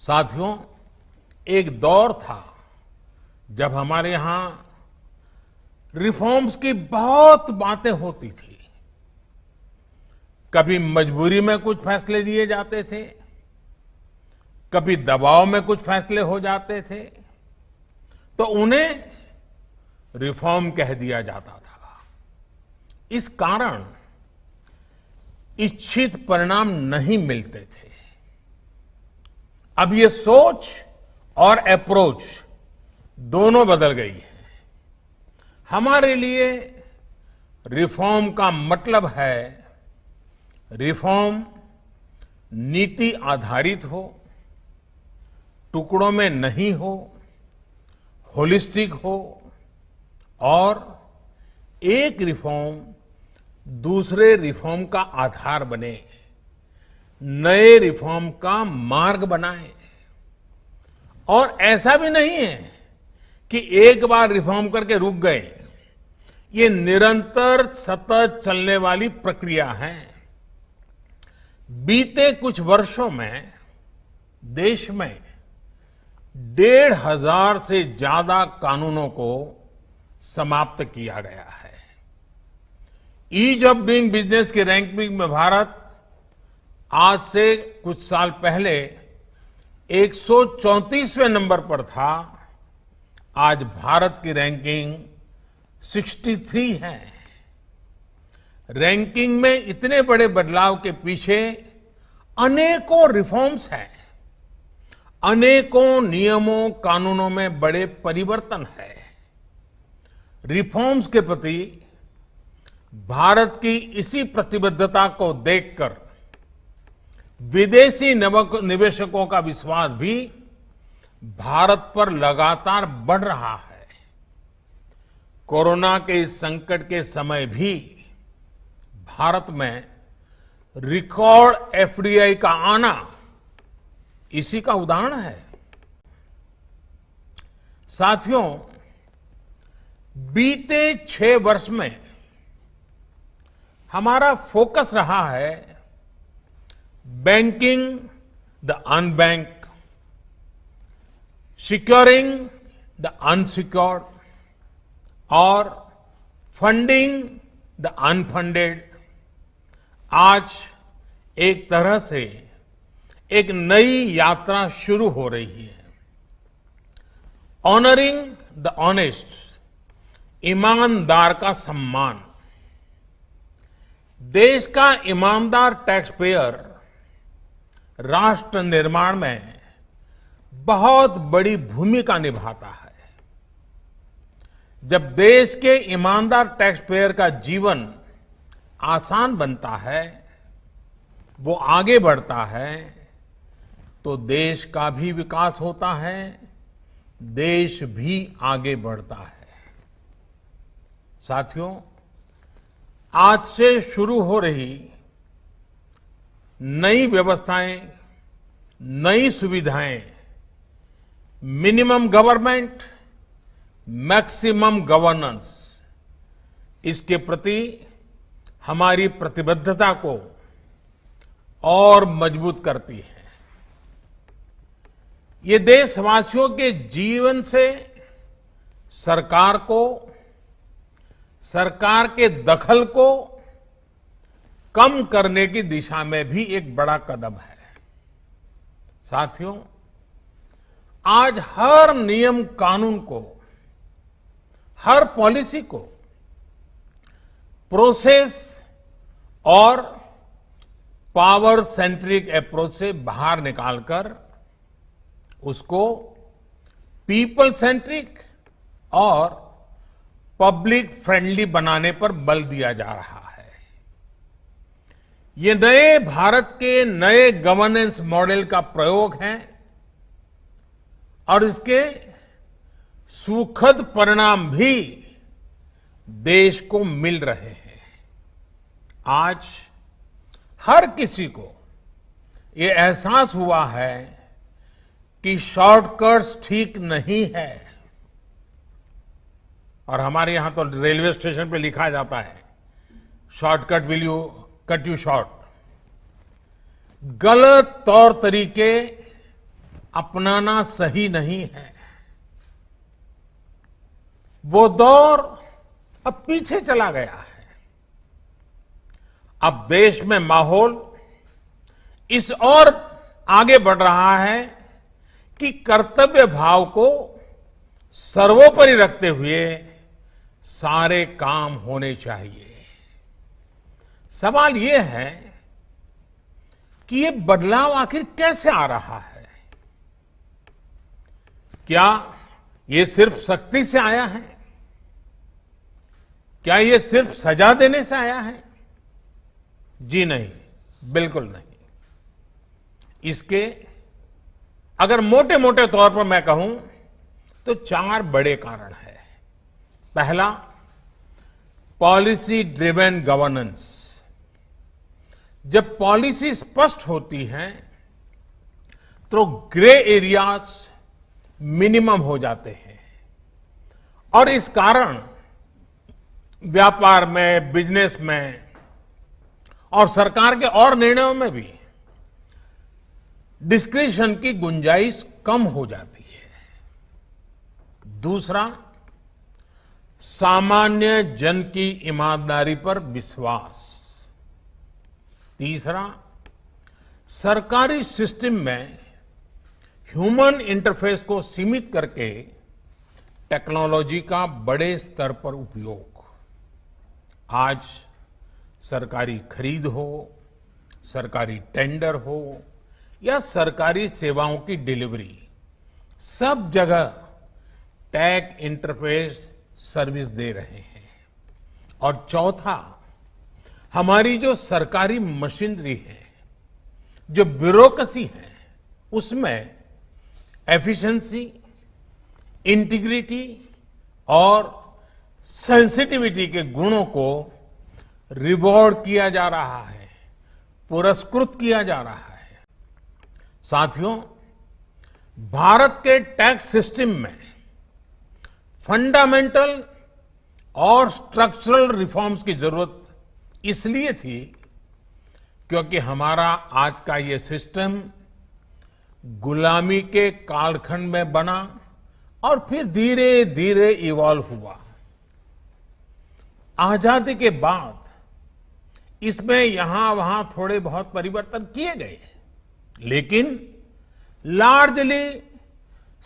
साथियों, एक दौर था जब हमारे यहां रिफॉर्म्स की बहुत बातें होती थी। कभी मजबूरी में कुछ फैसले लिए जाते थे, कभी दबाव में कुछ फैसले हो जाते थे, तो उन्हें रिफॉर्म कह दिया जाता था। इस कारण इच्छित परिणाम नहीं मिलते थे। अब ये सोच और अप्रोच दोनों बदल गई है। हमारे लिए रिफॉर्म का मतलब है रिफॉर्म नीति आधारित हो, टुकड़ों में नहीं हो, होलिस्टिक हो और एक रिफॉर्म दूसरे रिफॉर्म का आधार बने, नए रिफॉर्म का मार्ग बनाए। और ऐसा भी नहीं है कि एक बार रिफॉर्म करके रुक गए। ये निरंतर सतत चलने वाली प्रक्रिया है। बीते कुछ वर्षों में देश में 1,500 से ज्यादा कानूनों को समाप्त किया गया है। ईज ऑफ डूइंग बिजनेस की रैंकिंग में भारत आज से कुछ साल पहले 134वें नंबर पर था। आज भारत की रैंकिंग 63 है। रैंकिंग में इतने बड़े बदलाव के पीछे अनेकों रिफॉर्म्स हैं, अनेकों नियमों कानूनों में बड़े परिवर्तन है। रिफॉर्म्स के प्रति भारत की इसी प्रतिबद्धता को देखकर विदेशी निवेशकों का विश्वास भी भारत पर लगातार बढ़ रहा है। कोरोना के इस संकट के समय भी भारत में रिकॉर्ड एफडीआई का आना इसी का उदाहरण है। साथियों, बीते 6 वर्ष में हमारा फोकस रहा है banking the unbank, securing the unsecured और फंडिंग द अनफंडेड। आज एक तरह से एक नई यात्रा शुरू हो रही है। ऑनरिंग द ऑनेस्ट, ईमानदार का सम्मान। देश का ईमानदार टैक्स पेयर राष्ट्र निर्माण में बहुत बड़ी भूमिका निभाता है। जब देश के ईमानदार टैक्स पेयर का जीवन आसान बनता है, वो आगे बढ़ता है, तो देश का भी विकास होता है, देश भी आगे बढ़ता है। साथियों, आज से शुरू हो रही नई व्यवस्थाएं, नई सुविधाएं, मिनिमम गवर्नमेंट, मैक्सिमम गवर्नेंस, इसके प्रति हमारी प्रतिबद्धता को और मजबूत करती है। ये देशवासियों के जीवन से सरकार को, सरकार के दखल को कम करने की दिशा में भी एक बड़ा कदम है। साथियों, आज हर नियम कानून को, हर पॉलिसी को प्रोसेस और पावर सेंट्रिक अप्रोच से बाहर निकालकर उसको पीपल सेंट्रिक और पब्लिक फ्रेंडली बनाने पर बल दिया जा रहा है। ये नए भारत के नए गवर्नेंस मॉडल का प्रयोग है और इसके सुखद परिणाम भी देश को मिल रहे हैं। आज हर किसी को ये एहसास हुआ है कि शॉर्टकट्स ठीक नहीं है। और हमारे यहां तो रेलवे स्टेशन पे लिखा जाता है, shortcut will you cut you short. गलत तौर तरीके अपनाना सही नहीं है। वो दौर अब पीछे चला गया है। अब देश में माहौल इस ओर आगे बढ़ रहा है कि कर्तव्य भाव को सर्वोपरि रखते हुए सारे काम होने चाहिए। सवाल ये है कि ये बदलाव आखिर कैसे आ रहा है? क्या ये सिर्फ सख्ती से आया है? क्या ये सिर्फ सजा देने से आया है? जी नहीं, बिल्कुल नहीं। इसके अगर मोटे मोटे तौर पर मैं कहूं तो 4 बड़े कारण हैं। पहला, पॉलिसी ड्रिवन गवर्नेंस। जब पॉलिसी स्पष्ट होती है तो ग्रे एरियाज मिनिमम हो जाते हैं और इस कारण व्यापार में, बिजनेस में और सरकार के और निर्णयों में भी डिस्क्रिशन की गुंजाइश कम हो जाती है। दूसरा, सामान्य जन की ईमानदारी पर विश्वास। तीसरा, सरकारी सिस्टम में ह्यूमन इंटरफेस को सीमित करके टेक्नोलॉजी का बड़े स्तर पर उपयोग। आज सरकारी खरीद हो, सरकारी टेंडर हो या सरकारी सेवाओं की डिलीवरी, सब जगह टैग इंटरफेस सर्विस दे रहे हैं। और चौथा, हमारी जो सरकारी मशीनरी है, जो ब्यूरोक्रेसी है, उसमें एफिशिएंसी, इंटीग्रिटी और सेंसिटिविटी के गुणों को रिवॉर्ड किया जा रहा है, पुरस्कृत किया जा रहा है। साथियों, भारत के टैक्स सिस्टम में फंडामेंटल और स्ट्रक्चरल रिफॉर्म्स की जरूरत इसलिए थी क्योंकि हमारा आज का ये सिस्टम गुलामी के कालखंड में बना और फिर धीरे धीरे इवॉल्व हुआ। आजादी के बाद इसमें यहां वहां थोड़े बहुत परिवर्तन किए गए, लेकिन लार्जली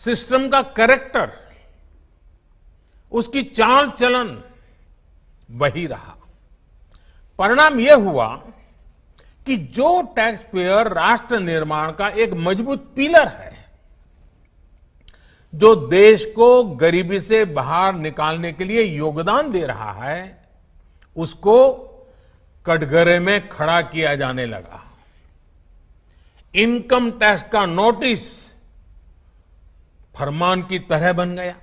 सिस्टम का कैरेक्टर, उसकी चाल चलन वही रहा। परिणाम यह हुआ कि जो टैक्स पेयर राष्ट्र निर्माण का एक मजबूत पिलर है, जो देश को गरीबी से बाहर निकालने के लिए योगदान दे रहा है, उसको कटघरे में खड़ा किया जाने लगा। इनकम टैक्स का नोटिस फरमान की तरह बन गया।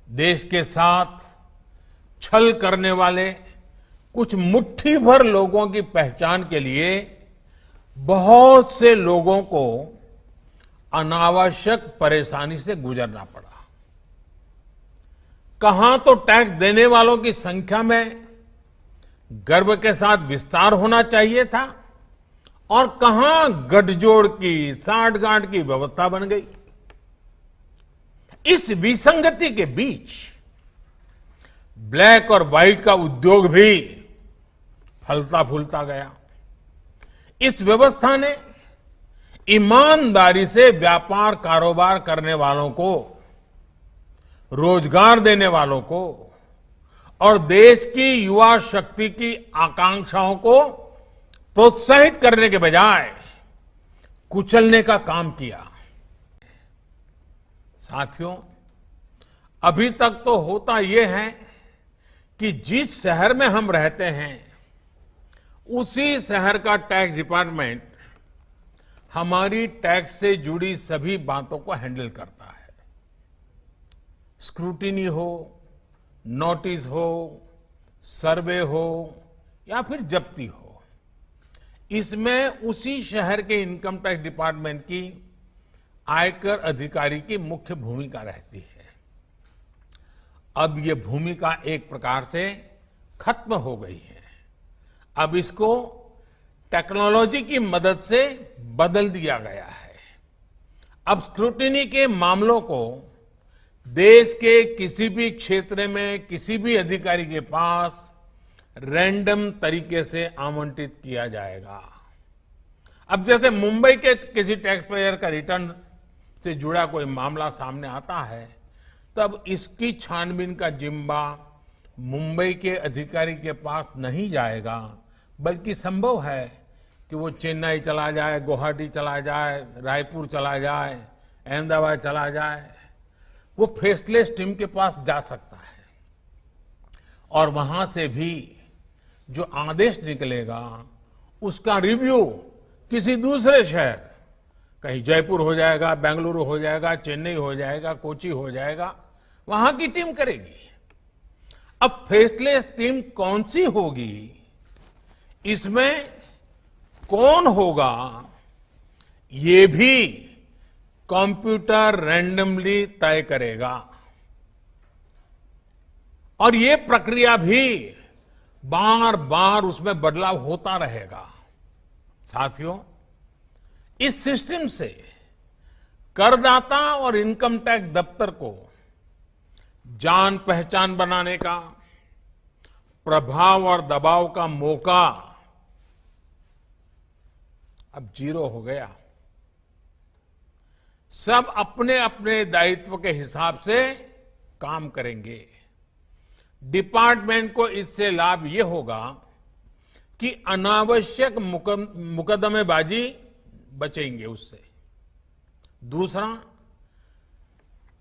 देश के साथ छल करने वाले कुछ मुट्ठी भर लोगों की पहचान के लिए बहुत से लोगों को अनावश्यक परेशानी से गुजरना पड़ा। कहां तो टैक्स देने वालों की संख्या में गर्व के साथ विस्तार होना चाहिए था और कहां गठजोड़ की, साठगांठ की व्यवस्था बन गई। इस विसंगति के बीच ब्लैक और व्हाइट का उद्योग भी फलता फूलता गया। इस व्यवस्था ने ईमानदारी से व्यापार कारोबार करने वालों को, रोजगार देने वालों को और देश की युवा शक्ति की आकांक्षाओं को प्रोत्साहित करने के बजाय कुचलने का काम किया। साथियों, अभी तक तो होता यह है कि जिस शहर में हम रहते हैं, उसी शहर का टैक्स डिपार्टमेंट हमारी टैक्स से जुड़ी सभी बातों को हैंडल करता है। स्क्रूटिनी हो, नोटिस हो, सर्वे हो या फिर जब्ती हो, इसमें उसी शहर के इनकम टैक्स डिपार्टमेंट की आयकर अधिकारी की मुख्य भूमिका रहती है। अब ये भूमिका एक प्रकार से खत्म हो गई है। अब इसको टेक्नोलॉजी की मदद से बदल दिया गया है। अब स्क्रूटिनी के मामलों को देश के किसी भी क्षेत्र में किसी भी अधिकारी के पास रैंडम तरीके से आवंटित किया जाएगा। अब जैसे मुंबई के किसी टैक्स पेयर का रिटर्न से जुड़ा कोई मामला सामने आता है, तब इसकी छानबीन का जिम्मा मुंबई के अधिकारी के पास नहीं जाएगा, बल्कि संभव है कि वो चेन्नई चला जाए, गुवाहाटी चला जाए, रायपुर चला जाए, अहमदाबाद चला जाए। वो फेसलेस टीम के पास जा सकता है और वहां से भी जो आदेश निकलेगा उसका रिव्यू किसी दूसरे शहर, कहीं जयपुर हो जाएगा, बेंगलुरु हो जाएगा, चेन्नई हो जाएगा, कोची हो जाएगा, वहां की टीम करेगी। अब फेसलेस टीम कौन सी होगी, इसमें कौन होगा, ये भी कंप्यूटर रैंडमली तय करेगा और ये प्रक्रिया भी बार बार उसमें बदलाव होता रहेगा। साथियों, इस सिस्टम से करदाता और इनकम टैक्स दफ्तर को जान पहचान बनाने का, प्रभाव और दबाव का मौका अब जीरो हो गया। सब अपने अपने दायित्व के हिसाब से काम करेंगे। डिपार्टमेंट को इससे लाभ ये होगा कि अनावश्यक मुकदमेबाजी बचेंगे उससे। दूसरा,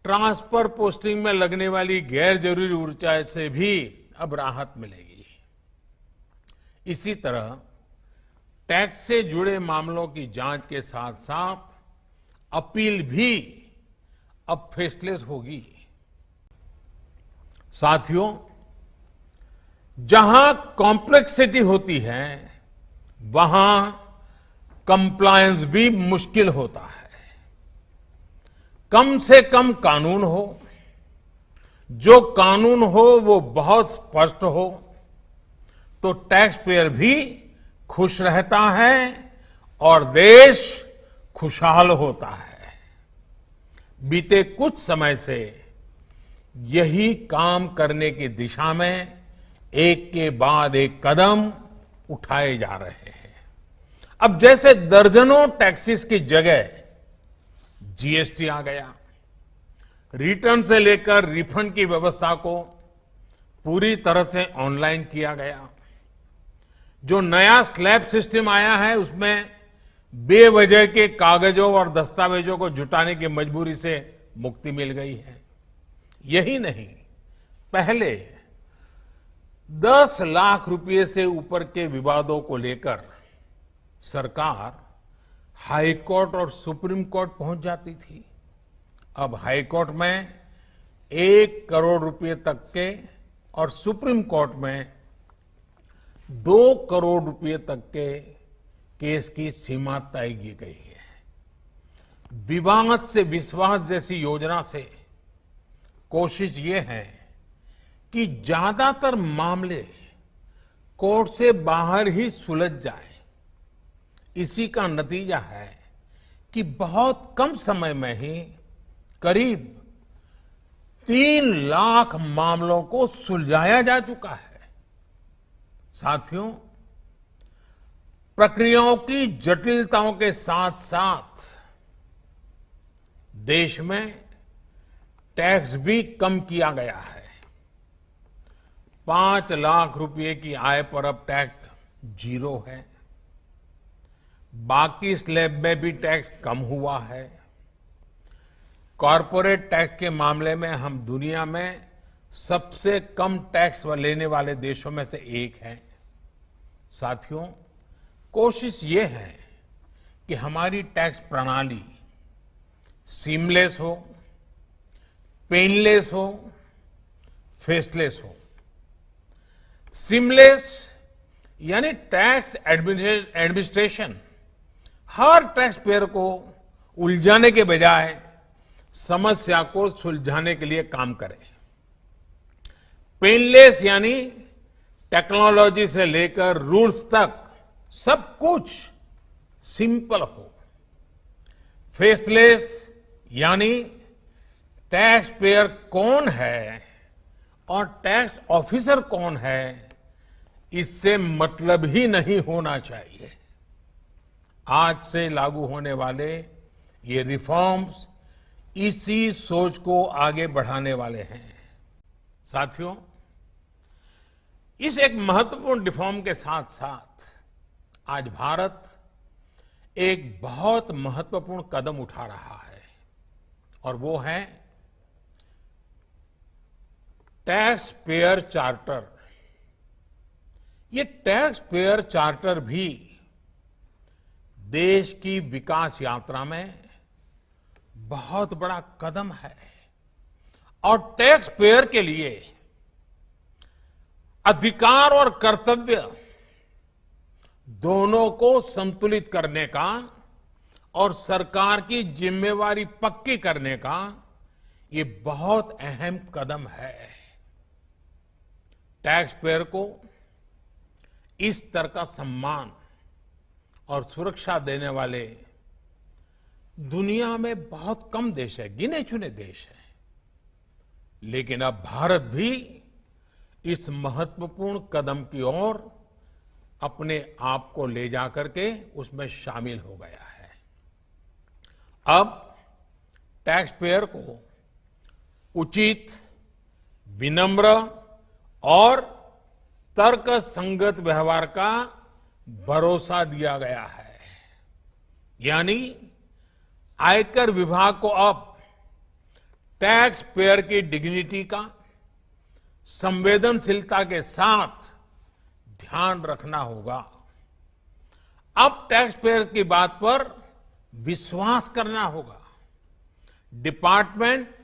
ट्रांसफर पोस्टिंग में लगने वाली गैर जरूरी ऊर्जा से भी अब राहत मिलेगी। इसी तरह टैक्स से जुड़े मामलों की जांच के साथ साथ अपील भी अब फेसलेस होगी। साथियों, जहां कॉम्प्लेक्सिटी होती है वहां कंप्लायंस भी मुश्किल होता है। कम से कम कानून हो, जो कानून हो वो बहुत स्पष्ट हो, तो टैक्स पेयर भी खुश रहता है और देश खुशहाल होता है। बीते कुछ समय से यही काम करने की दिशा में एक के बाद एक कदम उठाए जा रहे हैं। अब जैसे दर्जनों टैक्सेस की जगह जीएसटी आ गया, रिटर्न से लेकर रिफंड की व्यवस्था को पूरी तरह से ऑनलाइन किया गया। जो नया स्लैब सिस्टम आया है उसमें बेवजह के कागजों और दस्तावेजों को जुटाने की मजबूरी से मुक्ति मिल गई है। यही नहीं, पहले 10 लाख रुपए से ऊपर के विवादों को लेकर सरकार हाई कोर्ट और सुप्रीम कोर्ट पहुंच जाती थी। अब हाई कोर्ट में 1 करोड़ रुपए तक के और सुप्रीम कोर्ट में 2 करोड़ रुपए तक के केस की सीमा तय की गई है। विवाद से विश्वास जैसी योजना से कोशिश ये है कि ज्यादातर मामले कोर्ट से बाहर ही सुलझ जाए। इसी का नतीजा है कि बहुत कम समय में ही करीब 3 लाख मामलों को सुलझाया जा चुका है। साथियों, प्रक्रियाओं की जटिलताओं के साथ साथ देश में टैक्स भी कम किया गया है। 5 लाख रुपए की आय पर अब टैक्स 0 है। बाकी स्लैब में भी टैक्स कम हुआ है। कॉरपोरेट टैक्स के मामले में हम दुनिया में सबसे कम टैक्स लेने वाले देशों में से एक हैं। साथियों, कोशिश ये है कि हमारी टैक्स प्रणाली सीमलेस हो, पेनलेस हो, फेसलेस हो। सीमलेस यानी टैक्स एडमिनिस्ट्रेशन हर टैक्स पेयर को उलझाने के बजाय समस्या को सुलझाने के लिए काम करे। पेनलेस यानी टेक्नोलॉजी से लेकर रूल्स तक सब कुछ सिंपल हो। फेसलेस यानी टैक्स पेयर कौन है और टैक्स ऑफिसर कौन है, इससे मतलब ही नहीं होना चाहिए। आज से लागू होने वाले ये रिफॉर्म्स इसी सोच को आगे बढ़ाने वाले हैं। साथियों, इस एक महत्वपूर्ण रिफॉर्म के साथ साथ आज भारत एक बहुत महत्वपूर्ण कदम उठा रहा है और वो है टैक्स पेयर चार्टर। ये टैक्स पेयर चार्टर भी देश की विकास यात्रा में बहुत बड़ा कदम है और टैक्स पेयर के लिए अधिकार और कर्तव्य दोनों को संतुलित करने का और सरकार की जिम्मेवारी पक्की करने का ये बहुत अहम कदम है। टैक्स पेयर को इस तरह का सम्मान और सुरक्षा देने वाले दुनिया में बहुत कम देश है, गिने चुने देश हैं। लेकिन अब भारत भी इस महत्वपूर्ण कदम की ओर अपने आप को ले जाकर के उसमें शामिल हो गया है। अब टैक्स पेयर को उचित, विनम्र और तर्क संगत व्यवहार का भरोसा दिया गया है। यानी आयकर विभाग को अब टैक्स पेयर की डिग्निटी का संवेदनशीलता के साथ ध्यान रखना होगा। अब टैक्स पेयर की बात पर विश्वास करना होगा। डिपार्टमेंट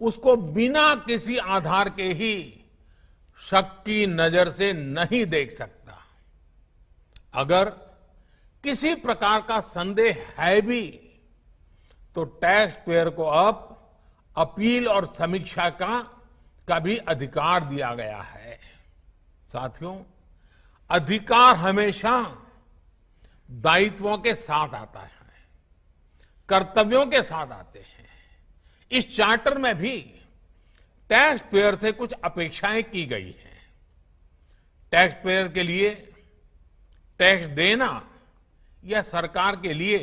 उसको बिना किसी आधार के ही शक की नजर से नहीं देख सकता। अगर किसी प्रकार का संदेह है भी तो टैक्स पेयर को अब अपील और समीक्षा का भी अधिकार दिया गया है। साथियों, अधिकार हमेशा दायित्वों के साथ आता है, कर्तव्यों के साथ आते हैं। इस चार्टर में भी टैक्स पेयर से कुछ अपेक्षाएं की गई हैं। टैक्स पेयर के लिए टैक्स देना या सरकार के लिए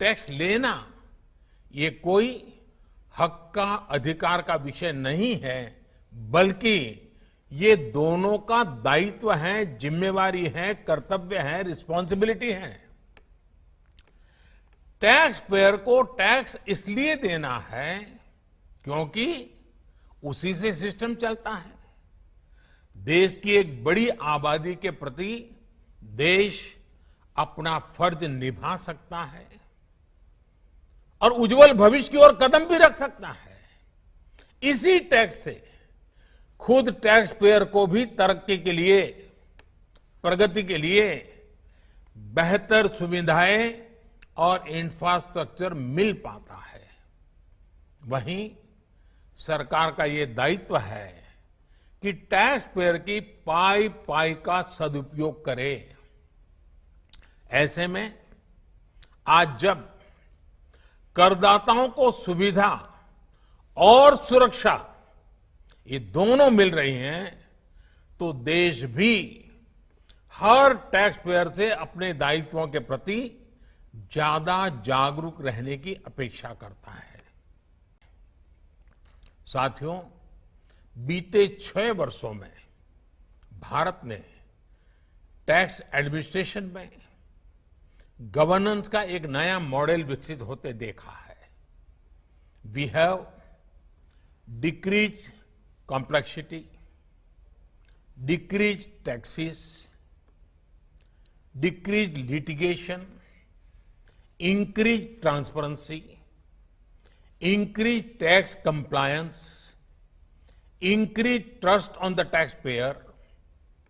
टैक्स लेना ये कोई हक का, अधिकार का विषय नहीं है, बल्कि ये दोनों का दायित्व है, जिम्मेवारी है, कर्तव्य है, रिस्पॉन्सिबिलिटी है। टैक्स पेयर को टैक्स इसलिए देना है क्योंकि उसी से सिस्टम चलता है। देश की एक बड़ी आबादी के प्रति देश अपना फर्ज निभा सकता है और उज्जवल भविष्य की ओर कदम भी रख सकता है। इसी टैक्स से खुद टैक्स पेयर को भी तरक्की के लिए, प्रगति के लिए बेहतर सुविधाएं और इंफ्रास्ट्रक्चर मिल पाता है। वहीं सरकार का ये दायित्व है कि टैक्स पेयर की पाई पाई का सदुपयोग करे। ऐसे में आज जब करदाताओं को सुविधा और सुरक्षा ये दोनों मिल रही हैं, तो देश भी हर टैक्स पेयर से अपने दायित्वों के प्रति ज्यादा जागरूक रहने की अपेक्षा करता है। साथियों, बीते 6 वर्षों में भारत ने टैक्स एडमिनिस्ट्रेशन में गवर्नेंस का एक नया मॉडल विकसित होते देखा है। We have decrease complexity, decrease taxes, decrease litigation, increase transparency, increase tax compliance, increase trust on the taxpayer।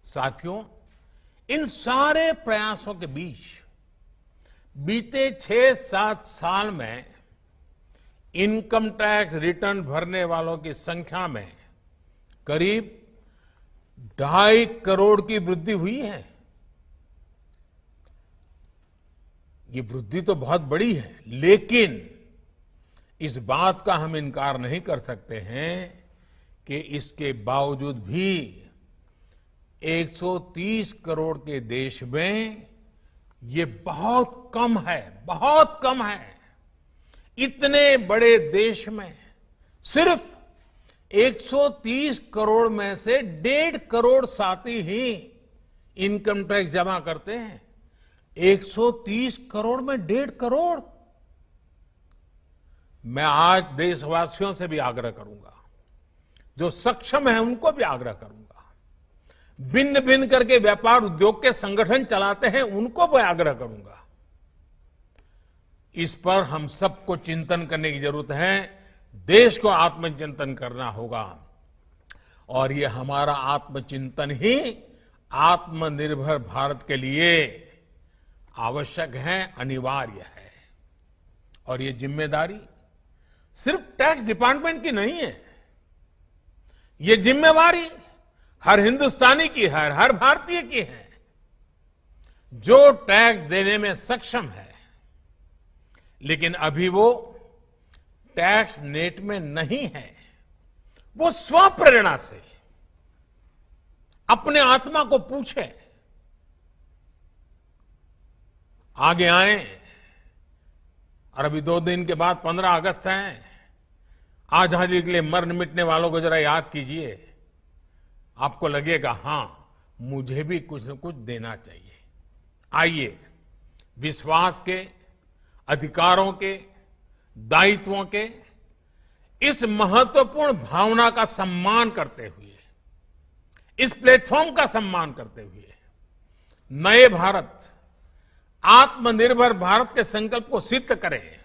साथियों, इन सारे प्रयासों के बीच बीते 6-7 साल में इनकम टैक्स रिटर्न भरने वालों की संख्या में करीब 2.5 करोड़ की वृद्धि हुई है। ये वृद्धि तो बहुत बड़ी है, लेकिन इस बात का हम इनकार नहीं कर सकते हैं कि इसके बावजूद भी 130 करोड़ के देश में ये बहुत कम है, बहुत कम है। इतने बड़े देश में सिर्फ 130 करोड़ में से 1.5 करोड़ साथी ही इनकम टैक्स जमा करते हैं। 130 करोड़ में 1.5 करोड़। मैं आज देशवासियों से भी आग्रह करूंगा, जो सक्षम है उनको भी आग्रह करूंगा, भिन्न भिन्न करके व्यापार उद्योग के संगठन चलाते हैं उनको भी आग्रह करूंगा। इस पर हम सबको चिंतन करने की जरूरत है, देश को आत्मचिंतन करना होगा और ये हमारा आत्मचिंतन ही आत्मनिर्भर भारत के लिए आवश्यक है, अनिवार्य है। और ये जिम्मेदारी सिर्फ टैक्स डिपार्टमेंट की नहीं है, ये जिम्मेवारी हर हिंदुस्तानी की है, हर भारतीय की है जो टैक्स देने में सक्षम है, लेकिन अभी वो टैक्स नेट में नहीं है। वो स्वप्रेरणा से अपने आत्मा को पूछे, आगे आए। और अभी 2 दिन के बाद 15 अगस्त है। आजादी के लिए मरने मिटने वालों को जरा याद कीजिए, आपको लगेगा हां मुझे भी कुछ न कुछ देना चाहिए। आइए विश्वास के, अधिकारों के, दायित्वों के इस महत्वपूर्ण भावना का सम्मान करते हुए, इस प्लेटफॉर्म का सम्मान करते हुए नए भारत, आत्मनिर्भर भारत के संकल्प को सिद्ध करें।